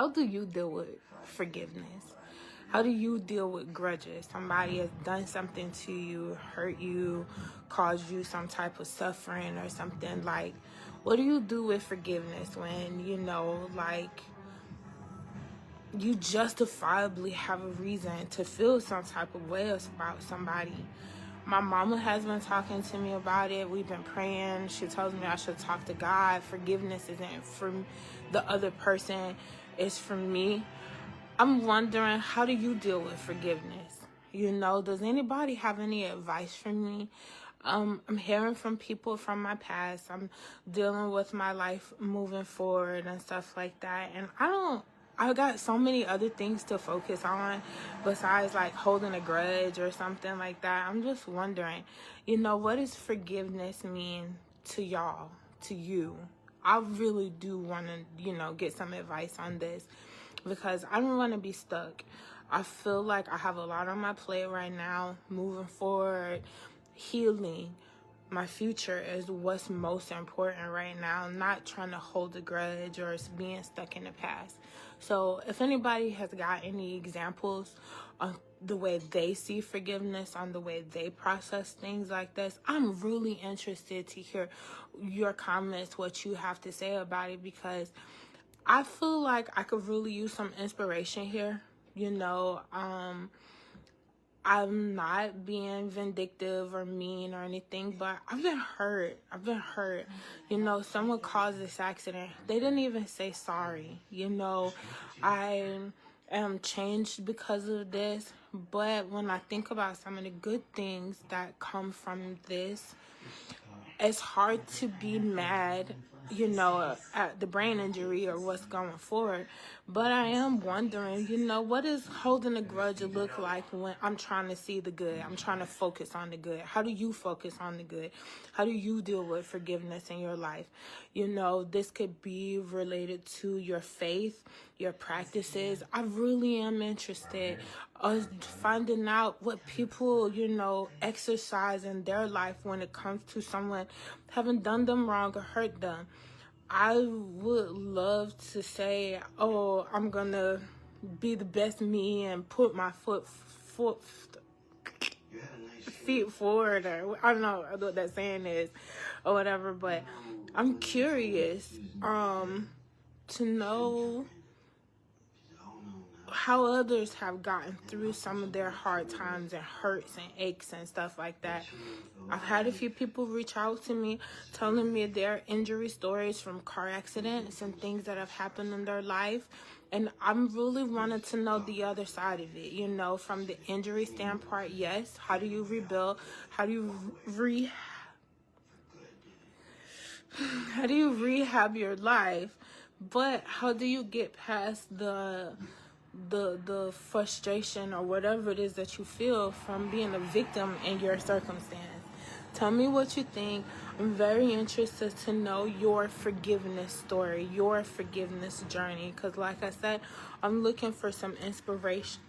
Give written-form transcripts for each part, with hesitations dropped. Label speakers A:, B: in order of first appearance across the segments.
A: How do you deal with forgiveness? How do you deal with grudges? Somebody has done something to you, hurt you, caused you some type of suffering or something. Like, what do you do with forgiveness when, like, you justifiably have a reason to feel some type of way about somebody? My mama has been talking to me about it. We've been praying. She tells me I should talk to God. Forgiveness isn't for the other person, it's for me. I'm wondering, how do you deal with forgiveness? Does anybody have any advice for me? I'm hearing from people from my past. I'm dealing with my life moving forward and stuff like that. And I got so many other things to focus on besides like holding a grudge or something like that. I'm just wondering, what does forgiveness mean to y'all, to you? I really do want to, get some advice on this, because I don't want to be stuck. I feel like I have a lot on my plate right now, moving forward, healing. My future is what's most important right now, not trying to hold a grudge or being stuck in the past. So if anybody has got any examples on the way they see forgiveness, on the way they process things like this, I'm really interested to hear your comments, what you have to say about it, because I feel like I could really use some inspiration here. I'm not being vindictive or mean or anything, but I've been hurt. Someone caused this accident. They didn't even say sorry. I am changed because of this, but when I think about some of the good things that come from this, it's hard to be mad, at the brain injury or what's going forward. But I am wondering, what does holding a grudge look like when I'm trying to see the good? I'm trying to focus on the good. How do you focus on the good? How do you deal with forgiveness in your life? This could be related to your faith, your practices. I really am interested in finding out what people, exercise in their life when it comes to someone having done them wrong or hurt them. I would love to say, oh, I'm going to be the best me and put my feet forward, or I don't know what that saying is or whatever, but I'm curious to know how others have gotten through some of their hard times and hurts and aches and stuff like that. I've had a few people reach out to me telling me their injury stories from car accidents and things that have happened in their life. And I'm really wanting to know the other side of it, from the injury standpoint. Yes, how do you rebuild? How do you rehab your life? But how do you get past the frustration or whatever it is that you feel from being a victim in your circumstance? Tell me what you think. I'm very interested to know your forgiveness story, your forgiveness journey, because like I said, I'm looking for some inspiration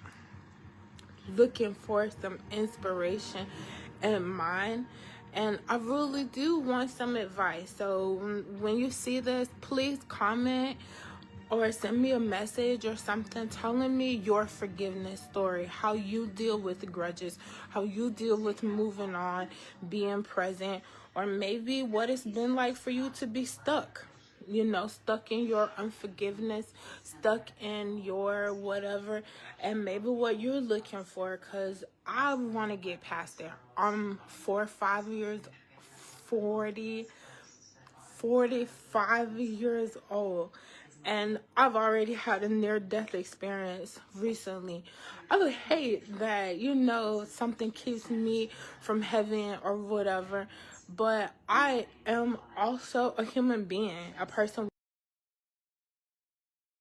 A: in mine. And I really do want some advice. So when you see this, please comment or send me a message or something telling me your forgiveness story, how you deal with grudges, how you deal with moving on, being present, or maybe what it's been like for you to be stuck. Stuck in your unforgiveness, stuck in your whatever, and maybe what you're looking for, because I want to get past it. I'm 45 years old, and I've already had a near-death experience recently. I would hate that, something keeps me from heaven or whatever, but I am also a human being, a person